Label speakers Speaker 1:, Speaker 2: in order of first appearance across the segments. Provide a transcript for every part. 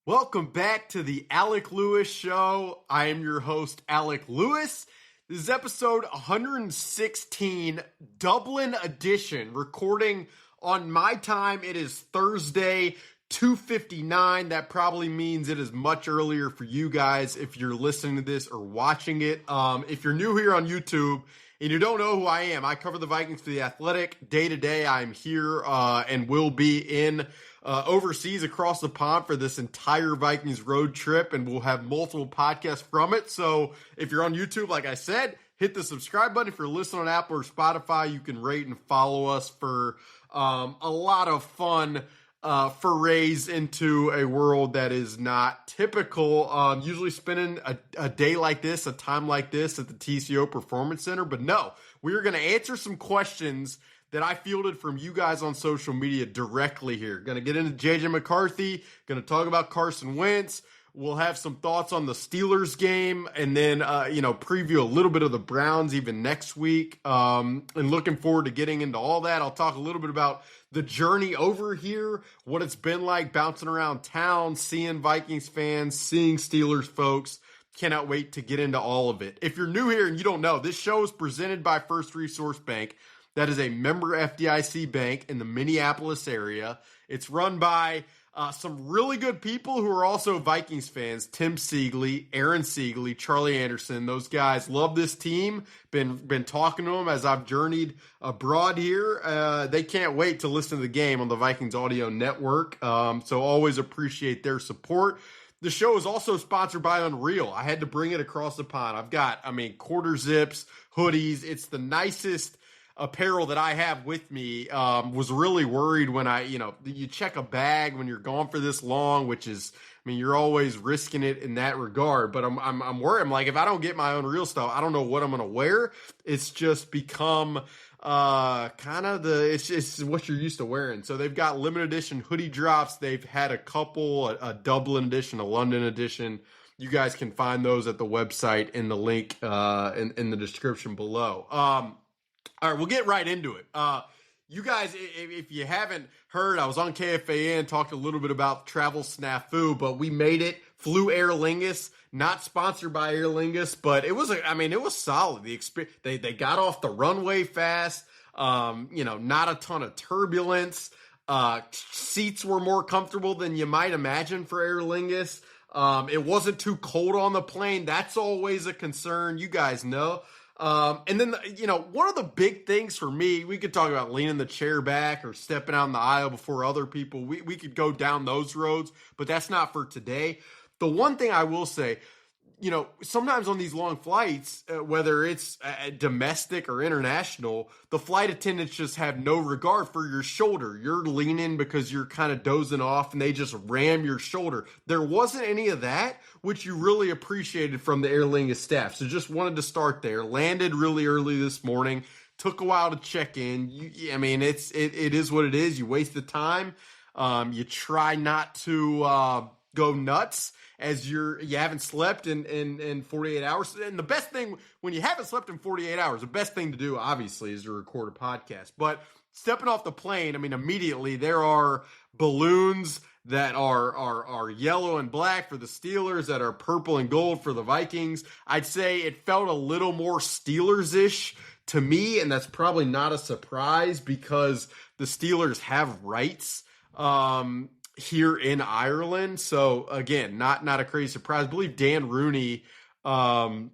Speaker 1: Welcome back to the Alec Lewis Show. I am your host, Alec Lewis. This is episode 116, Dublin edition, recording on my time. It is Thursday, 2:59. That probably means it is much earlier for you guys if you're listening to this or watching it. If you're new here on YouTube and you don't know who I am, I cover the Vikings for The Athletic. Day to day, I'm here and will be in overseas across the pond for this entire Vikings road trip, and we'll have multiple podcasts from it. So if you're on YouTube, like I said, hit the subscribe button. If you're listening on Apple or Spotify, you can rate and follow us for a lot of fun forays into a world that is not typical. Usually spending a day like this, a time like this at the TCO Performance Center. But no, we are going to answer some questions that I fielded from you guys on social media directly here. Going to get into JJ McCarthy, going to talk about Carson Wentz. We'll have some thoughts on the Steelers game, and then, preview a little bit of the Browns even next week. And looking forward to getting into all that. I'll talk a little bit about the journey over here, what it's been like bouncing around town, seeing Vikings fans, seeing Steelers folks. Cannot wait to get into all of it. If you're new here and you don't know, this show is presented by First Resource Bank. That is a member FDIC bank in the Minneapolis area. It's run by some really good people who are also Vikings fans. Tim Siegley, Aaron Siegley, Charlie Anderson. Those guys love this team. Been talking to them as I've journeyed abroad here. They can't wait to listen to the game on the Vikings Audio Network. So always appreciate their support. The show is also sponsored by Unreal. I had to bring it across the pond. I've got, quarter zips, hoodies. It's the nicest apparel that I have with me. Was really worried when you check a bag when you're gone for this long, which is, you're always risking it in that regard. But I'm worried. I'm like, if I don't get my own real stuff, I don't know what I'm going to wear. It's just become it's what you're used to wearing. So they've got limited edition hoodie drops. They've had a couple, a Dublin edition, a London edition. You guys can find those at the website in the link in the description below. All right, we'll get right into it. You guys, if you haven't heard, I was on KFAN, talked a little bit about travel snafu, but we made it. Flew Aer Lingus, not sponsored by Aer Lingus, but it was solid. The experience, they got off the runway fast. Not a ton of turbulence. Seats were more comfortable than you might imagine for Aer Lingus. It wasn't too cold on the plane. That's always a concern. You guys know. And then, one of the big things for me, we could talk about leaning the chair back or stepping out in the aisle before other people. We could go down those roads, but that's not for today. The one thing I will say, sometimes on these long flights, whether it's domestic or international, the flight attendants just have no regard for your shoulder. You're leaning because you're kind of dozing off and they just ram your shoulder. There wasn't any of that, which you really appreciated from the Aer Lingus staff. So just wanted to start there. Landed really early this morning. Took a while to check in. It is what it is. You waste the time. You try not to go nuts as you haven't slept in 48 hours. And the best thing, when you haven't slept in 48 hours, the best thing to do, obviously, is to record a podcast. But stepping off the plane, immediately there are balloons that are yellow and black for the Steelers, that are purple and gold for the Vikings. I'd say it felt a little more Steelers-ish to me, and that's probably not a surprise because the Steelers have rights here in Ireland. So again, not a crazy surprise. I believe Dan Rooney and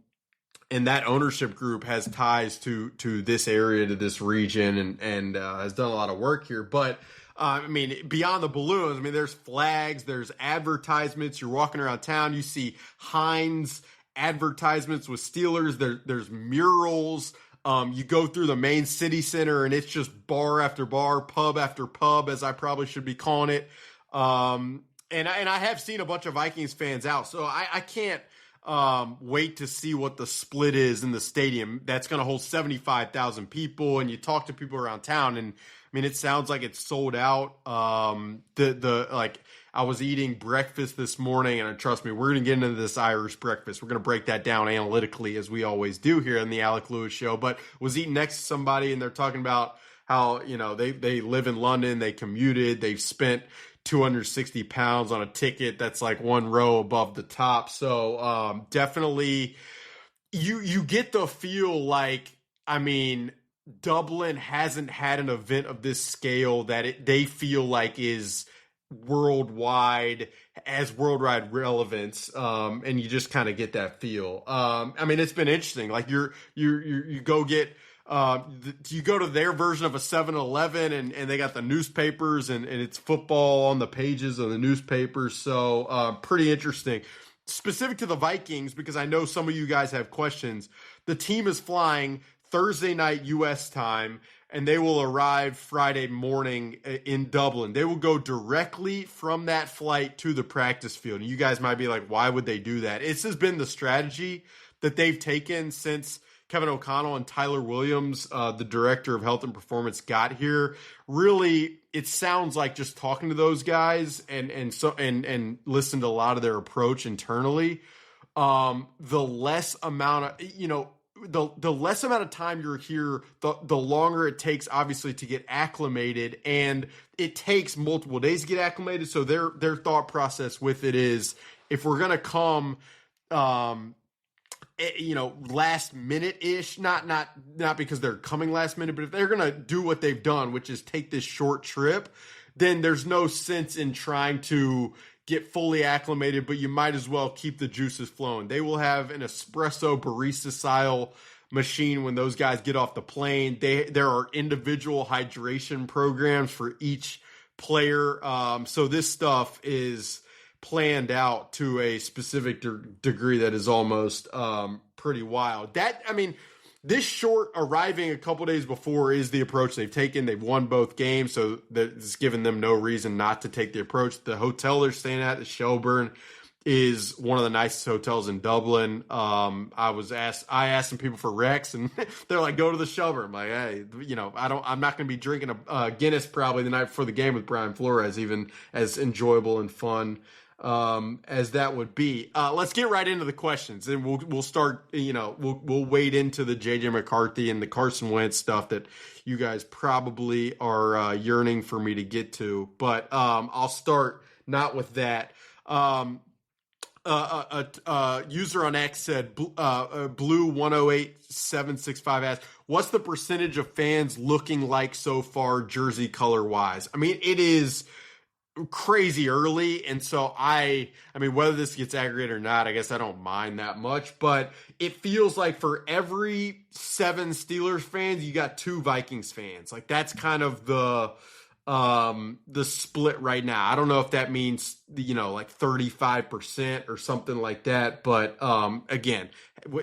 Speaker 1: that ownership group has ties to this area, to this region, and has done a lot of work here. But beyond the balloons, there's flags, there's advertisements. You're walking around town, you see Heinz advertisements with Steelers. There's murals. You go through the main city center and it's just bar after bar, pub after pub, as I probably should be calling it. And I have seen a bunch of Vikings fans out, so I can't wait to see what the split is in the stadium. That's going to hold 75,000 people, and you talk to people around town, and it sounds like it's sold out. I was eating breakfast this morning, and trust me, we're going to get into this Irish breakfast. We're going to break that down analytically, as we always do here on the Alec Lewis Show. But was eating next to somebody, and they're talking about how, they live in London, they commuted, they've spent 260 pounds on a ticket that's like one row above the top. So definitely you get the feel like, I mean, Dublin hasn't had an event of this scale that they feel like is worldwide, as worldwide relevance, and you just kind of get that feel. I mean, it's been interesting. Like you go get you go to their version of a 7-Eleven, and they got the newspapers, and it's football on the pages of the newspapers. So pretty interesting. Specific to the Vikings, because I know some of you guys have questions. The team is flying Thursday night U.S. time, and they will arrive Friday morning in Dublin. They will go directly from that flight to the practice field. And you guys might be like, why would they do that? This has been the strategy that they've taken since Kevin O'Connell and Tyler Williams, the director of health and performance, got here. Really, it sounds like, just talking to those guys and listen to a lot of their approach internally, the less amount of, the less amount of time you're here, the longer it takes, obviously, to get acclimated, and it takes multiple days to get acclimated. So their thought process with it is, if we're gonna come, last minute ish, not because they're coming last minute, but if they're gonna do what they've done, which is take this short trip, then there's no sense in trying to get fully acclimated, but you might as well keep the juices flowing. They will have an espresso barista style machine when those guys get off the plane. There are individual hydration programs for each player. So this stuff is planned out to a specific degree that is almost pretty wild. This short arriving a couple days before is the approach they've taken. They've won both games, so it's given them no reason not to take the approach. The hotel they're staying at, the Shelburne, is one of the nicest hotels in Dublin. I asked some people for Rex, and they're like, go to the Shelburne. I'm like, hey, I'm not going to be drinking a Guinness probably the night before the game with Brian Flores, even as enjoyable and fun as that would be. Let's get right into the questions, and we'll start. We'll wade into the JJ McCarthy and the Carson Wentz stuff that you guys probably are yearning for me to get to. But I'll start not with that. User on X said, Blue108765 asked, what's the percentage of fans looking like so far, jersey color wise? I mean, it is crazy early, and so I mean, whether this gets aggregated or not, I guess I don't mind that much, but it feels like for every 7 Steelers fans, you got 2 Vikings fans. Like, that's kind of the split right now. I don't know if that means, like 35% or something like that, but again,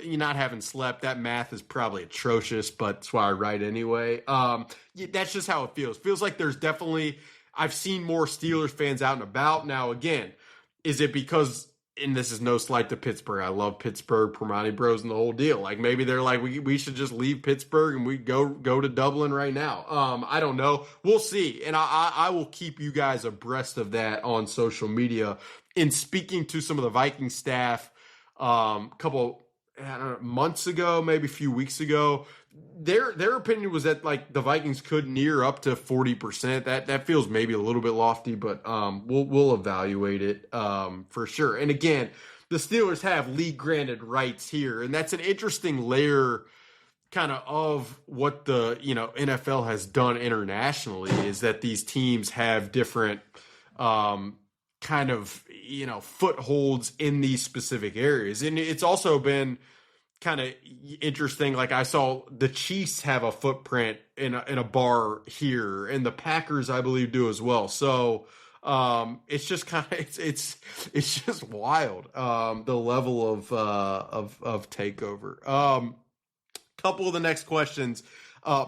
Speaker 1: you're not having slept, that math is probably atrocious, but that's why I write anyway. That's just how it feels. Feels like there's definitely, I've seen more Steelers fans out and about. Now, again, is it because, and this is no slight to Pittsburgh, I love Pittsburgh, Permani Bros, and the whole deal. Like, maybe they're like, we should just leave Pittsburgh and we go to Dublin right now. I don't know. We'll see. And I will keep you guys abreast of that on social media. In speaking to some of the Viking staff a couple months ago, maybe a few weeks ago, their opinion was that, like, the Vikings could near up to 40%. That feels maybe a little bit lofty, but we'll evaluate it for sure. And again, the Steelers have league granted rights here, and that's an interesting layer kind of what the NFL has done internationally, is that these teams have different kind of footholds in these specific areas. And it's also been kind of interesting. Like, I saw the Chiefs have a footprint in a bar here, and the Packers, I believe, do as well. So it's just kind of it's just wild, the level of takeover. Couple of the next questions.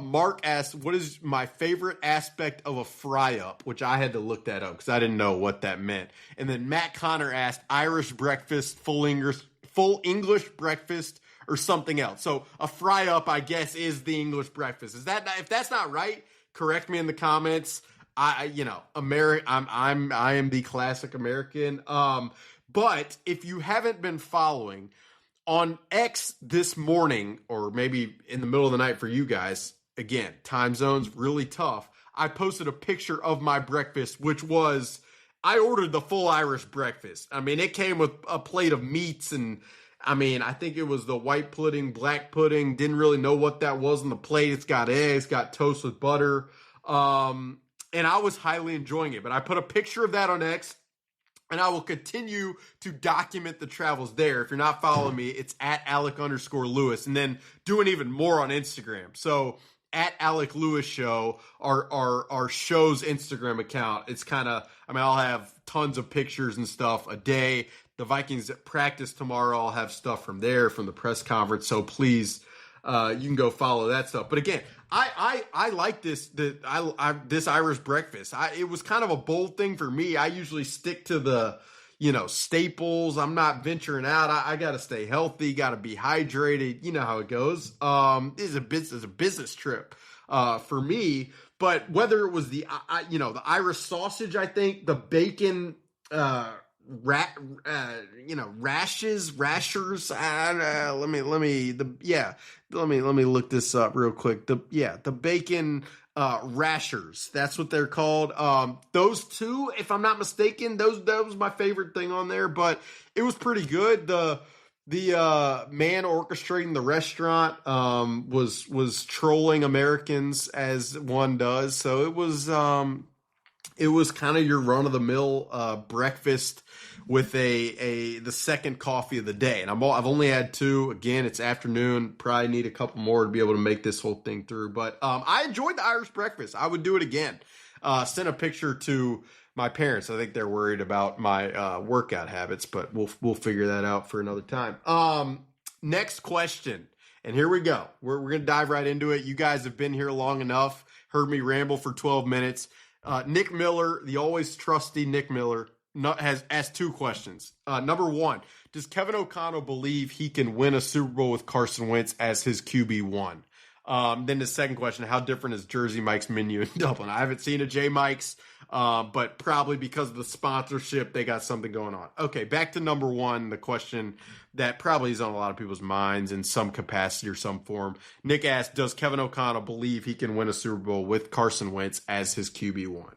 Speaker 1: Mark asked, what is my favorite aspect of a fry up? Which I had to look that up because I didn't know what that meant. And then Matt Connor asked, Irish breakfast, full English breakfast, or something else. So a fry up, I guess, is the English breakfast. Is that, if that's not right, correct me in the comments. I am the classic American. But if you haven't been following on X this morning, or maybe in the middle of the night for you guys, again, time zones really tough. I posted a picture of my breakfast, which was I ordered the full Irish breakfast. I mean, it came with a plate of meats and I mean, I think it was the white pudding, black pudding. Didn't really know what that was on the plate. It's got eggs, got toast with butter. And I was highly enjoying it. But I put a picture of that on X, and I will continue to document the travels there. If you're not following me, it's at Alec_Lewis, and then doing even more on Instagram. So at Alec Lewis Show, our show's Instagram account. It's kind of, I mean, I'll have tons of pictures and stuff a day. The Vikings practice tomorrow. I'll have stuff from there, from the press conference. So please, you can go follow that stuff. But again, I like this this Irish breakfast. It was kind of a bold thing for me. I usually stick to the staples. I'm not venturing out. I got to stay healthy. Got to be hydrated. You know how it goes. This is a business trip for me. But whether it was the Irish sausage, I think the bacon. Rashers. Let me look this up real quick. The bacon rashers. That's what they're called. Those two, if I'm not mistaken, that was my favorite thing on there. But it was pretty good. The man orchestrating the restaurant was trolling Americans as one does. So it was kind of your run-of-the-mill breakfast with the second coffee of the day. And I've only had 2. Again, it's afternoon. Probably need a couple more to be able to make this whole thing through. But I enjoyed the Irish breakfast. I would do it again. Sent a picture to my parents. I think they're worried about my workout habits, but we'll figure that out for another time. Next question. And here we go. We're going to dive right into it. You guys have been here long enough. Heard me ramble for 12 minutes. Nick Miller, the always trusty Nick Miller, has asked 2 questions. Number 1, does Kevin O'Connell believe he can win a Super Bowl with Carson Wentz as his QB1? Then the second question, how different is Jersey Mike's menu in Dublin? I haven't seen a J Mike's, but probably because of the sponsorship, they got something going on. Okay, back to number 1, the question that probably is on a lot of people's minds in some capacity or some form. Nick asked, does Kevin O'Connell believe he can win a Super Bowl with Carson Wentz as his QB1?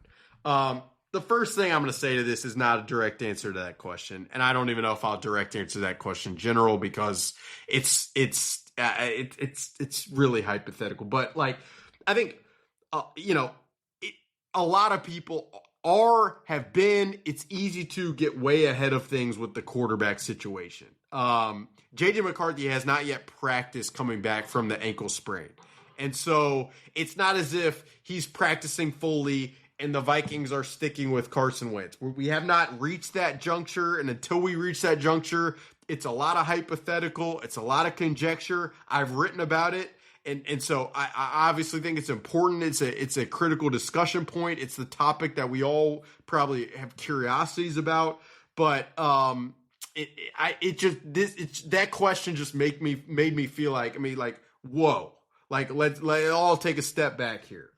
Speaker 1: The first thing I'm going to say to this is not a direct answer to that question. And I don't even know if I'll direct answer that question in general because it's really hypothetical. But like, I think, a lot of people have been, it's easy to get way ahead of things with the quarterback situation. JJ McCarthy has not yet practiced coming back from the ankle sprain. And so it's not as if he's practicing fully and the Vikings are sticking with Carson Wentz. We have not reached that juncture, and until we reach that juncture, it's a lot of hypothetical. It's a lot of conjecture. I've written about it, and so I obviously think it's important. It's a critical discussion point. It's the topic that we all probably have curiosities about. But that question just made me feel like, whoa, like let's all take a step back here.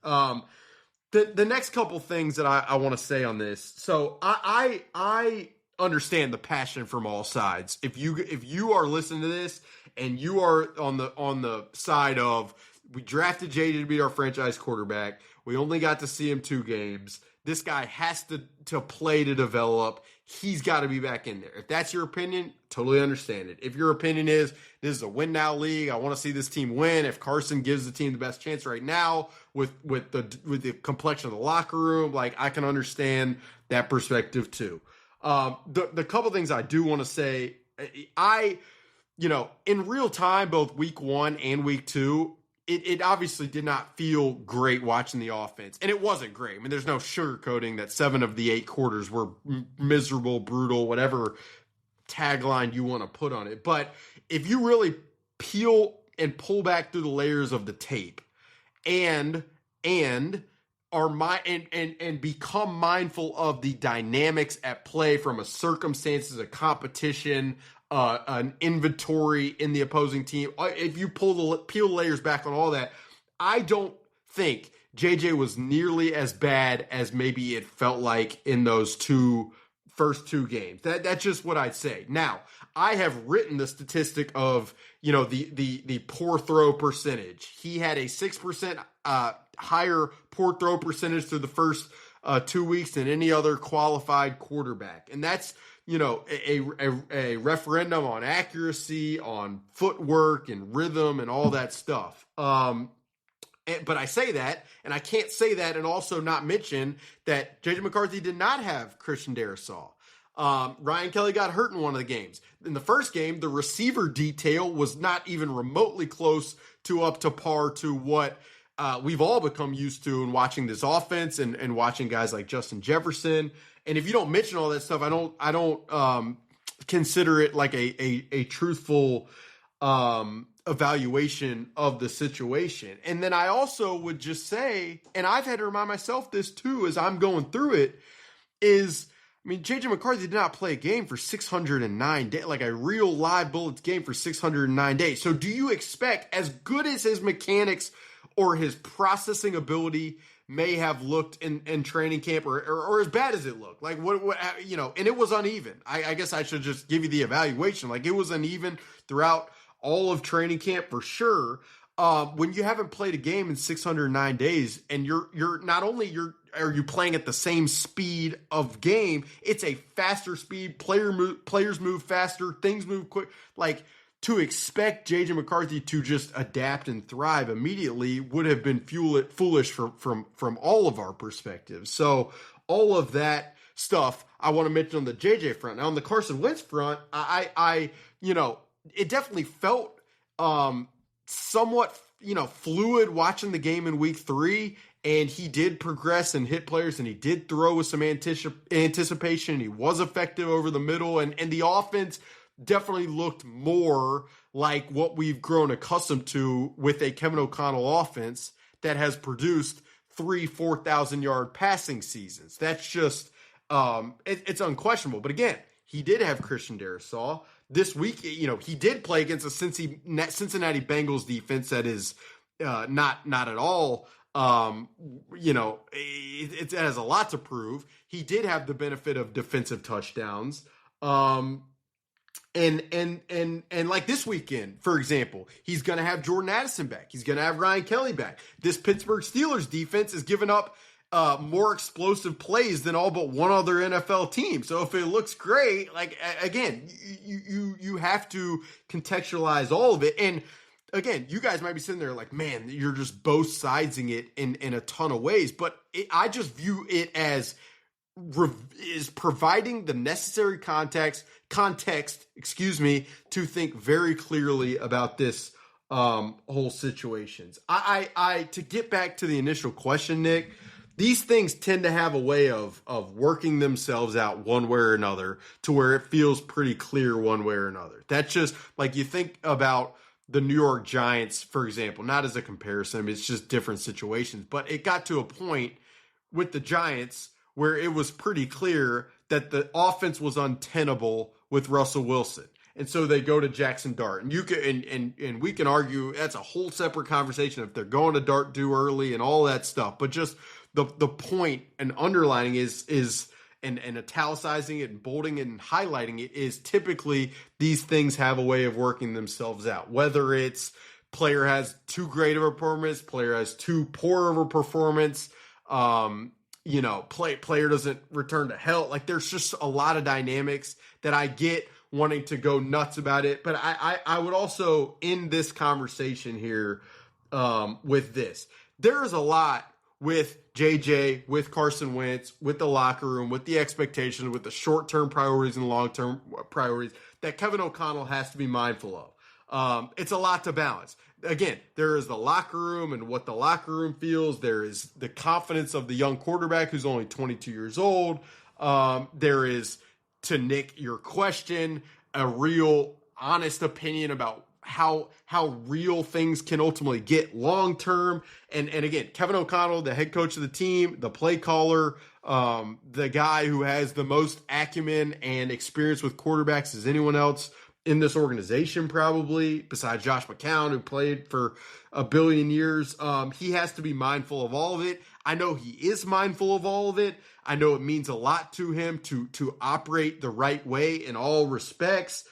Speaker 1: The next couple things that I want to say on this. So I understand the passion from all sides. If you are listening to this and you are on the side of, we drafted JJ to be our franchise quarterback, we only got to see him 2 games. This guy has to play to develop. He's got to be back in there. If that's your opinion, totally understand it. If your opinion is this is a win now league, I want to see this team win. If Carson gives the team the best chance right now with the complexion of the locker room, like, I can understand that perspective too. The couple things I do want to say, in real time, both week 1 and week 2, it obviously did not feel great watching the offense. And it wasn't great. I mean, there's no sugarcoating that 7 of the 8 quarters were miserable, brutal, whatever tagline you want to put on it. But if you really peel and pull back through the layers of the tape and become mindful of the dynamics at play from a circumstances, a competition, an inventory in the opposing team. If you peel the layers back on all that, I don't think JJ was nearly as bad as maybe it felt like in those first two games. That's just what I'd say. Now, I have written the statistic of, the poor throw percentage. He had a 6% higher poor throw percentage through the first 2 weeks than any other qualified quarterback. And that's, a referendum on accuracy, on footwork and rhythm and all that stuff. But I say that, and I can't say that and also not mention that J.J. McCarthy did not have Christian Darrisaw. Ryan Kelly got hurt in one of the games. In the first game, the receiver detail was not even remotely close to up to par to what we've all become used to in watching this offense and watching guys like Justin Jefferson. And if you don't mention all that stuff, I don't consider it like a truthful evaluation of the situation. And then I also would just say, and I've had to remind myself this too as I'm going through it, J.J. McCarthy did not play a game for 609 days, like a real live Bullets game for 609 days. So do you expect, as good as his mechanics or his processing ability may have looked in training camp or as bad as it looked, like what and it was uneven. I guess I should just give you the evaluation. Like it was uneven throughout all of training camp for sure. When you haven't played a game in 609 days and you're not only are you playing at the same speed of game, it's a faster speed, players move faster, things move quick. Like to expect J.J. McCarthy to just adapt and thrive immediately would have been foolish from all of our perspectives. So all of that stuff I want to mention on the J.J. front. Now on the Carson Wentz front, I it definitely felt somewhat, fluid watching the game in week 3, and he did progress and hit players, and he did throw with some anticipation. He was effective over the middle, and the offense definitely looked more like what we've grown accustomed to with a Kevin O'Connell offense that has produced 4,000 yard passing seasons. That's just, it's unquestionable. But again, he did have Christian Darrisaw. This week, he did play against a Cincinnati Bengals defense that is not at all, it has a lot to prove. He did have the benefit of defensive touchdowns. And like this weekend, for example, he's going to have Jordan Addison back. He's going to have Ryan Kelly back. This Pittsburgh Steelers defense has given up more explosive plays than all but one other NFL team. So if it looks great, like again, you have to contextualize all of it. And again, you guys might be sitting there like, man, you're just both sidesing it in a ton of ways. But I just view it as is providing the necessary context, to think very clearly about this whole situations. To get back to the initial question, Nick, these things tend to have a way of working themselves out one way or another to where it feels pretty clear one way or another. That's just like you think about the New York Giants, for example, not as a comparison, it's just different situations. But it got to a point with the Giants where it was pretty clear that the offense was untenable with Russell Wilson. And so they go to Jackson Dart. And you can and we can argue that's a whole separate conversation if they're going to Dart too early and all that stuff. But just the point and underlining is and italicizing it and bolding it and highlighting it is typically these things have a way of working themselves out. Whether it's player has too great of a performance, player has too poor of a performance, player doesn't return to health. Like there's just a lot of dynamics that I get wanting to go nuts about it. But I would also end this conversation here with this. There is a lot with JJ, with Carson Wentz, with the locker room, with the expectations, with the short-term priorities and long-term priorities that Kevin O'Connell has to be mindful of. It's a lot to balance. Again, there is the locker room and what the locker room feels. There is the confidence of the young quarterback who's only 22 years old. There is, to Nick, your question, a real honest opinion about how real things can ultimately get long term. And again, Kevin O'Connell, the head coach of the team, the play caller, the guy who has the most acumen and experience with quarterbacks as anyone else in this organization, probably, besides Josh McCown, who played for a billion years. He has to be mindful of all of it. I know he is mindful of all of it. I know it means a lot to him to operate the right way in all respects.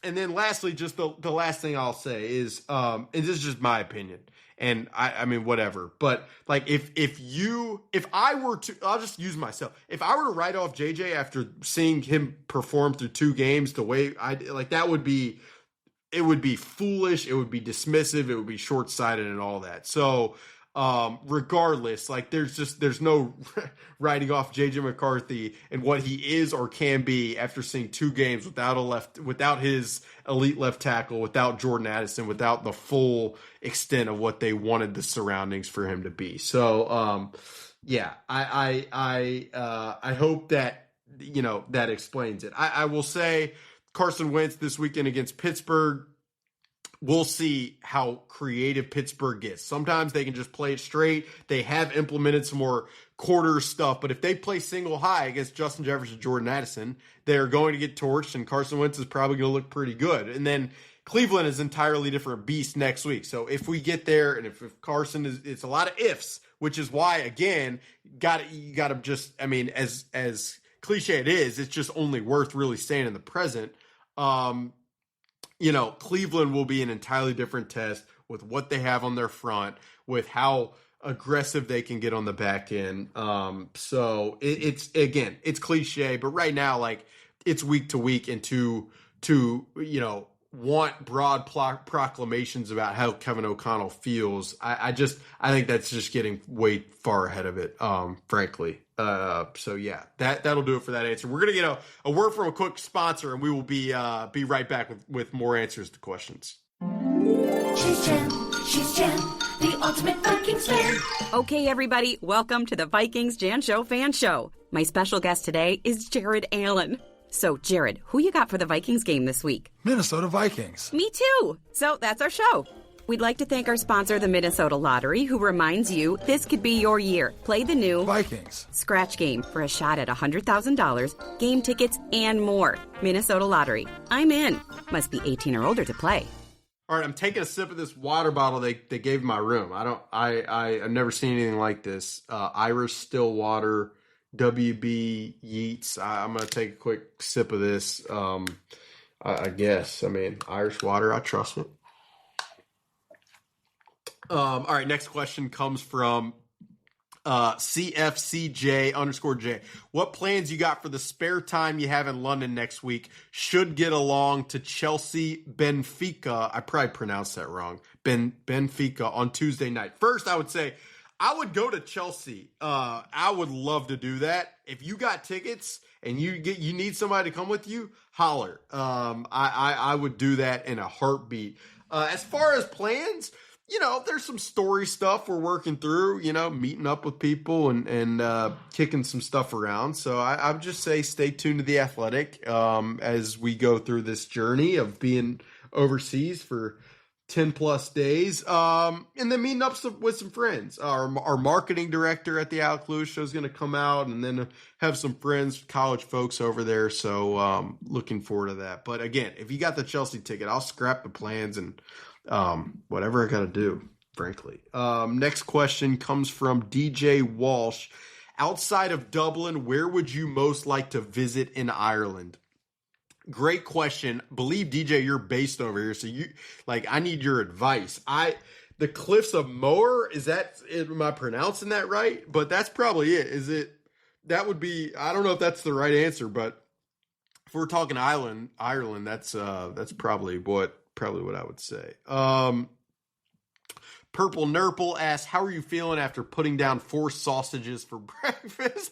Speaker 1: And then lastly, just the last thing I'll say is, and this is just my opinion, And I mean, whatever. But like, if I were to, I'll just use myself. If I were to write off JJ after seeing him perform through 2 games the way I like, it would be foolish. It would be dismissive. It would be short-sighted and all that. So, regardless, like there's no writing off JJ McCarthy and what he is or can be after seeing 2 games without his elite left tackle, without Jordan Addison, without the full extent of what they wanted the surroundings for him to be. So, yeah, I hope that, that explains it. I will say Carson Wentz this weekend against Pittsburgh, we'll see how creative Pittsburgh gets. Sometimes they can just play it straight. They have implemented some more quarter stuff, but if they play single high against Justin Jefferson, Jordan Addison, they're going to get torched, and Carson Wentz is probably going to look pretty good. And then Cleveland is an entirely different beast next week. So if we get there, and if Carson is, it's a lot of ifs, which is why, again, you got to just, I mean, as cliche it is, it's just only worth really staying in the present. Cleveland will be an entirely different test with what they have on their front, with how aggressive they can get on the back end. So it's cliche, but right now, like, it's week to week, and to want broad proclamations about how Kevin O'Connell feels. I think that's just getting way far ahead of it, frankly. So yeah, that'll do it for that answer. We're going to get a word from a quick sponsor, and we will be right back with more answers to questions.
Speaker 2: She's Jen, the ultimate Vikings fan.
Speaker 3: Okay, everybody, welcome to the Vikings Jan Show fan show. My special guest today is Jared Allen. So, Jared, who you got for the Vikings game this week?
Speaker 4: Minnesota Vikings.
Speaker 3: Me too. So that's our show. We'd like to thank our sponsor, the Minnesota Lottery, who reminds you this could be your year. Play the new
Speaker 4: Vikings
Speaker 3: Scratch Game for a shot at $100,000, game tickets, and more. Minnesota Lottery. I'm in. Must be 18 or older to play.
Speaker 1: All right, I'm taking a sip of this water bottle they gave in my room. I've never seen anything like this. Irish still water, WB Yeats. I'm going to take a quick sip of this. I guess. I mean, Irish water, I trust it. All right, next question comes from CFCJ_J. What plans you got for the spare time you have in London next week? Should get along to Chelsea Benfica. I probably pronounced that wrong. Benfica on Tuesday night. First, I would say I would go to Chelsea. I would love to do that. If you got tickets and you need somebody to come with you, holler. I would do that in a heartbeat. As far as plans, there's some story stuff we're working through, meeting up with people and kicking some stuff around. So I would just say stay tuned to The Athletic as we go through this journey of being overseas for 10 plus days. And then meeting up with some friends. Our marketing director at the Alec Lewis show is going to come out, and then have some friends, college folks over there. So looking forward to that. But again, if you got the Chelsea ticket, I'll scrap the plans and whatever I got to do, frankly. Next question comes from DJ Walsh. Outside of Dublin, where would you most like to visit in Ireland? Great question. Believe, DJ, you're based over here, so I need your advice. The Cliffs of Moher, am I pronouncing that right? But that's probably it. That would be, I don't know if that's the right answer, but if we're talking Ireland, that's probably what I would say. Purple Nurple asks, how are you feeling after putting down 4 sausages for breakfast?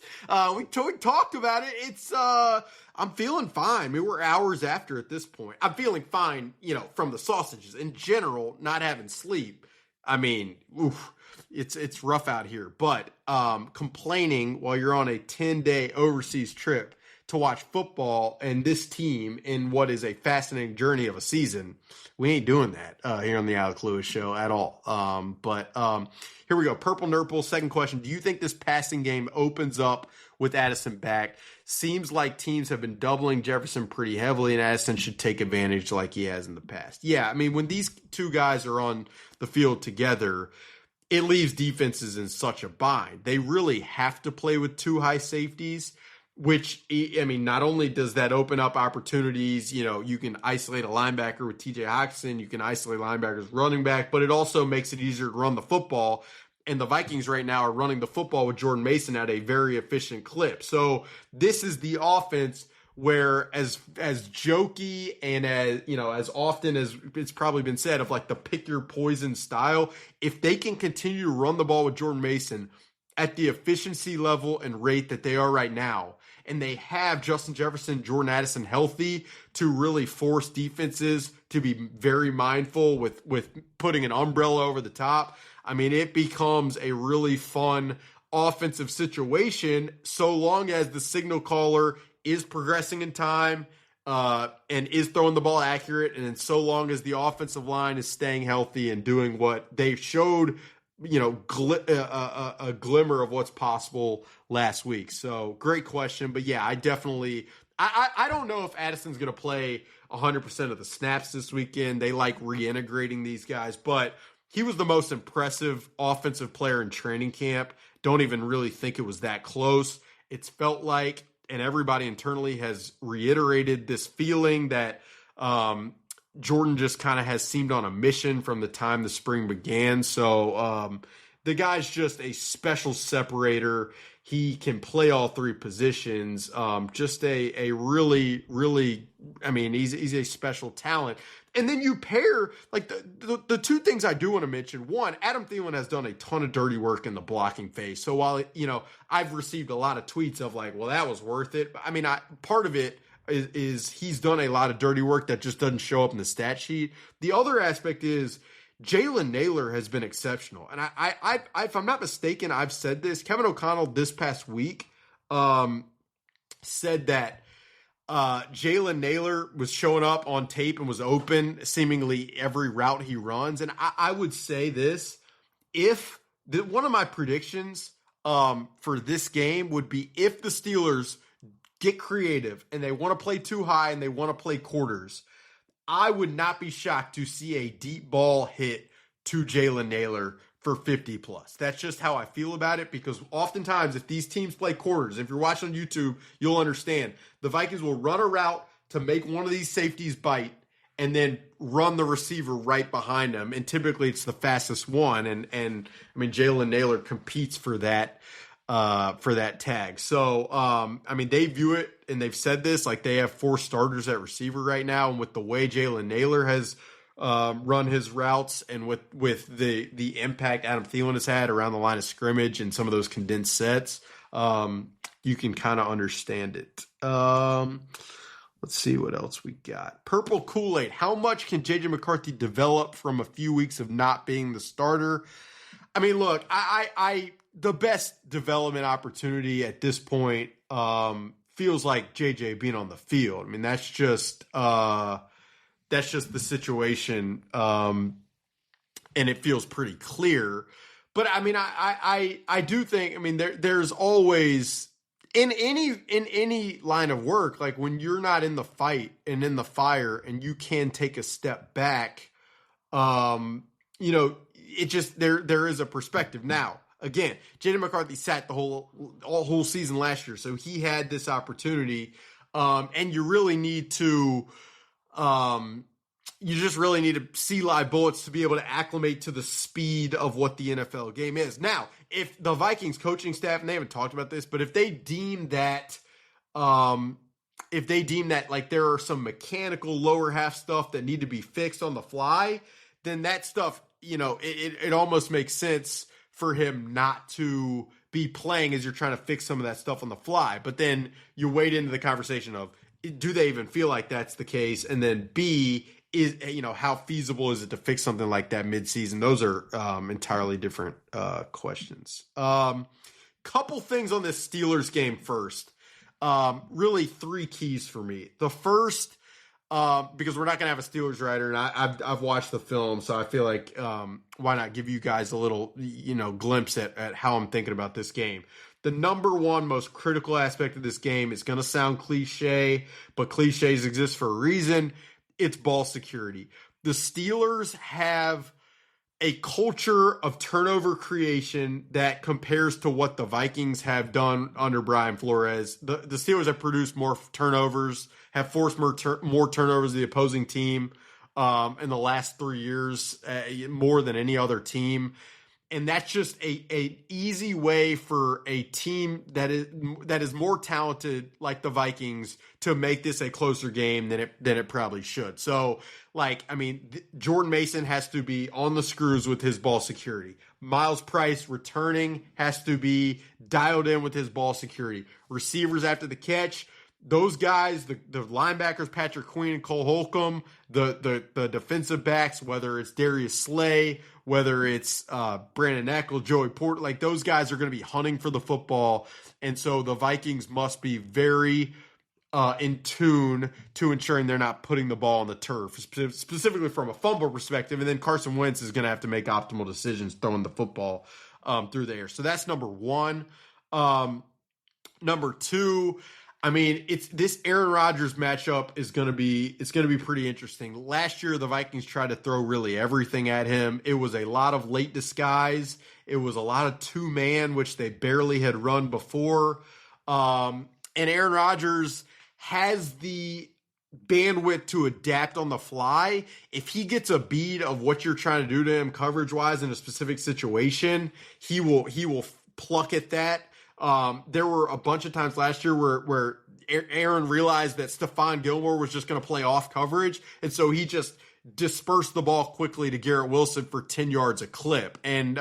Speaker 1: We talked about it. It's, I'm feeling fine. I mean, we're hours after at this point. I'm feeling fine, from the sausages. In general, not having sleep. I mean, it's rough out here. But complaining while you're on a 10-day overseas trip to watch football and this team in what is a fascinating journey of a season, we ain't doing that here on the Alec Lewis show at all. But here we go. Purple Nurple, second question. Do you think this passing game opens up with Addison back? Seems like teams have been doubling Jefferson pretty heavily, and Addison should take advantage like he has in the past. Yeah, I mean, when these two guys are on the field together, it leaves defenses in such a bind. They really have to play with 2 high safeties. which, I mean, not only does that open up opportunities, you can isolate a linebacker with TJ Hockenson, you can isolate linebackers running back, but it also makes it easier to run the football. And the Vikings right now are running the football with Jordan Mason at a very efficient clip. So this is the offense where as jokey and as often as it's probably been said of like the pick your poison style, if they can continue to run the ball with Jordan Mason at the efficiency level and rate that they are right now, and they have Justin Jefferson, Jordan Addison healthy to really force defenses to be very mindful with putting an umbrella over the top, I mean, it becomes a really fun offensive situation so long as the signal caller is progressing in time and is throwing the ball accurate, and so long as the offensive line is staying healthy and doing what they showed, a glimmer of what's possible last week. So great question. But yeah, I definitely, I don't know if Addison's going to play 100% of the snaps this weekend. They like reintegrating these guys, but he was the most impressive offensive player in training camp. Don't even really think it was that close. It's felt like, and everybody internally has reiterated this feeling that Jordan just kind of has seemed on a mission from the time the spring began. So the guy's just a special separator. He can play all three positions. Just a really, really, I mean, he's a special talent. And then you pair, like, the two things I do want to mention. One, Adam Thielen has done a ton of dirty work in the blocking phase. So while, I've received a lot of tweets of like, well, that was worth it. I mean, part of it is he's done a lot of dirty work that just doesn't show up in the stat sheet. The other aspect is Jalen Naylor has been exceptional. And I if I'm not mistaken, I've said this. Kevin O'Connell this past week said that Jalen Naylor was showing up on tape and was open seemingly every route he runs. And I would say this, one of my predictions for this game would be if the Steelers get creative and they want to play too high and they want to play quarters, I would not be shocked to see a deep ball hit to Jalen Naylor for 50 plus. That's just how I feel about it, because oftentimes if these teams play quarters, if you're watching on YouTube, you'll understand the Vikings will run a route to make one of these safeties bite and then run the receiver right behind them. And typically it's the fastest one. And I mean, Jalen Naylor competes for that tag. So, I mean, they view it, and they've said this, like they have 4 starters at receiver right now. And with the way Jalen Naylor has run his routes, and with the impact Adam Thielen has had around the line of scrimmage and some of those condensed sets, you can kind of understand it. Let's see what else we got. Purple Kool-Aid. How much can JJ McCarthy develop from a few weeks of not being the starter? I mean, look, I the best development opportunity at this point feels like JJ being on the field. I mean, that's just the situation, and it feels pretty clear. But I mean, I do think, I mean, there's always in any line of work, like when you're not in the fight and in the fire and you can take a step back, it just there is a perspective. Now, again, Jaden McCarthy sat the whole season last year, so he had this opportunity, and you really need to. You just really need to see live bullets to be able to acclimate to the speed of what the NFL game is. Now, if the Vikings coaching staff, and they haven't talked about this, but if they deem that like there are some mechanical lower half stuff that need to be fixed on the fly, then that stuff, it almost makes sense for him not to be playing as you're trying to fix some of that stuff on the fly. But then you wade into the conversation of, do they even feel like that's the case? And then B, is how feasible is it to fix something like that midseason? Those are entirely different questions. Couple things on this Steelers game first. Really 3 keys for me. The first, because we're not going to have a Steelers writer, and I've watched the film, so I feel like why not give you guys a little glimpse at how I'm thinking about this game. The number one most critical aspect of this game is going to sound cliche, but cliches exist for a reason. It's ball security. The Steelers have a culture of turnover creation that compares to what the Vikings have done under Brian Flores. The Steelers have produced more turnovers, have forced more turnovers to the opposing team in the last 3 years, more than any other team. And that's just a easy way for a team that is more talented, like the Vikings, to make this a closer game than it probably should. So, Jordan Mason has to be on the screws with his ball security. Miles Price returning has to be dialed in with his ball security. Receivers after the catch, those guys, the linebackers, Patrick Queen and Cole Holcomb, the defensive backs, whether it's Darius Slay, whether it's Brandon Eckel, Joey Porter, like those guys are going to be hunting for the football. And so the Vikings must be very in tune to ensuring they're not putting the ball on the turf, specifically from a fumble perspective. And then Carson Wentz is going to have to make optimal decisions throwing the football through the air. So that's number one. Number two, it's this Aaron Rodgers matchup is going to be pretty interesting. Last year, the Vikings tried to throw really everything at him. It was a lot of late disguise. It was a lot of two-man, which they barely had run before. And Aaron Rodgers has the bandwidth to adapt on the fly. If he gets a bead of what you're trying to do to him coverage-wise in a specific situation, he will pluck at that. There were a bunch of times last year where Aaron realized that Stephon Gilmore was just going to play off coverage, and so he just dispersed the ball quickly to Garrett Wilson for 10 yards a clip. And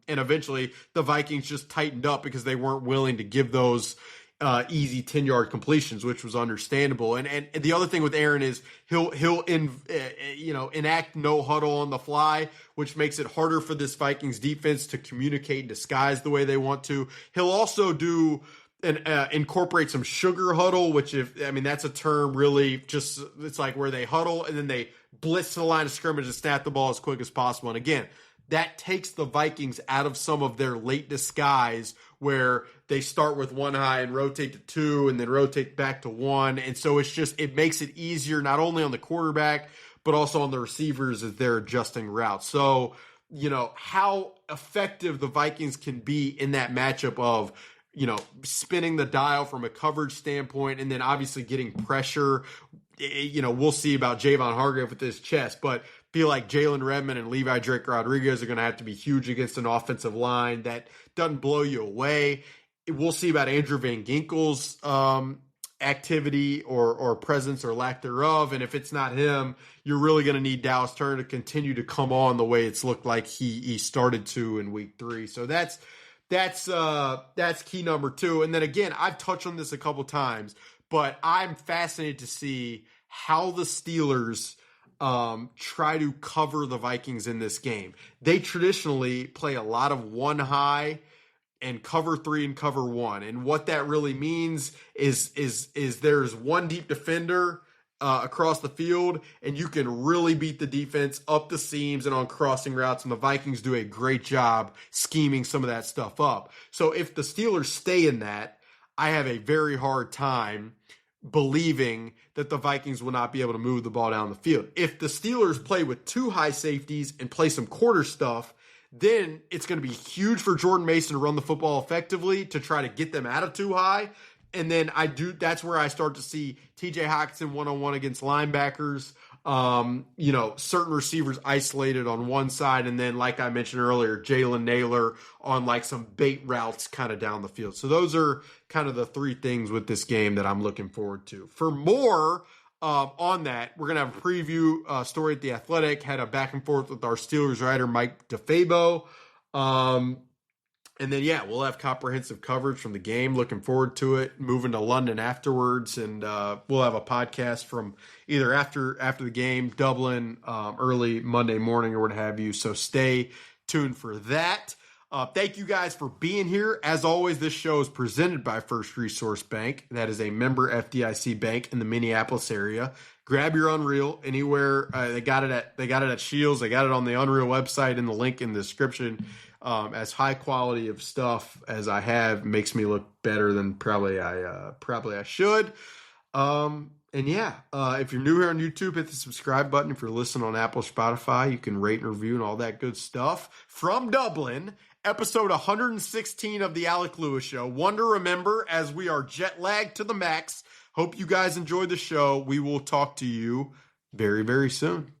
Speaker 1: eventually the Vikings just tightened up because they weren't willing to give those easy 10-yard completions, which was understandable. And the other thing with Aaron is he'll enact no huddle on the fly, which makes it harder for this Vikings defense to communicate and disguise the way they want to. He'll also do and incorporate some sugar huddle, which that's a term really just, it's like where they huddle and then they blitz to the line of scrimmage and snap the ball as quick as possible. And again, that takes the Vikings out of some of their late disguise where they start with one high and rotate to two and then rotate back to one. And so it makes it easier not only on the quarterback, but also on the receivers as they're adjusting routes. So, how effective the Vikings can be in that matchup of, spinning the dial from a coverage standpoint and then obviously getting pressure. We'll see about Javon Hargrave with his chest, but feel like Jalen Redmond and Levi Drake Rodriguez are going to have to be huge against an offensive line that doesn't blow you away. We'll see about Andrew Van Ginkel's activity or presence or lack thereof. And if it's not him, you're really going to need Dallas Turner to continue to come on the way it's looked like he started to in week 3. So that's key number 2. And then again, I've touched on this a couple times, but I'm fascinated to see how the Steelers try to cover the Vikings in this game. They traditionally play a lot of one high and cover 3 and cover 1. And what that really means is there's one deep defender across the field, and you can really beat the defense up the seams and on crossing routes, and the Vikings do a great job scheming some of that stuff up. So if the Steelers stay in that, I have a very hard time believing that the Vikings will not be able to move the ball down the field. If the Steelers play with 2 high safeties and play some quarter stuff, then it's going to be huge for Jordan Mason to run the football effectively to try to get them out of 2 high. And then that's where I start to see TJ Hockenson one-on-one against linebackers, certain receivers isolated on one side. And then, like I mentioned earlier, Jalen Naylor on like some bait routes kind of down the field. So those are kind of the 3 things with this game that I'm looking forward to. For more on that, we're going to have a preview story at The Athletic, had a back and forth with our Steelers writer, Mike DeFabo. And then, we'll have comprehensive coverage from the game. Looking forward to it. Moving to London afterwards, and we'll have a podcast from either after the game, Dublin, early Monday morning or what have you. So stay tuned for that. Thank you guys for being here. As always, this show is presented by First Resource Bank. That is a member FDIC bank in the Minneapolis area. Grab your Unreal anywhere. They got it at Shields. They got it on the Unreal website in the link in the description. As high quality of stuff as I have makes me look better than probably I should. And yeah, if you're new here on YouTube, hit the subscribe button. If you're listening on Apple, Spotify, you can rate and review and all that good stuff. From Dublin, episode 116 of the Alec Lewis Show. One to remember as we are jet lagged to the max. Hope you guys enjoyed the show. We will talk to you very, very soon.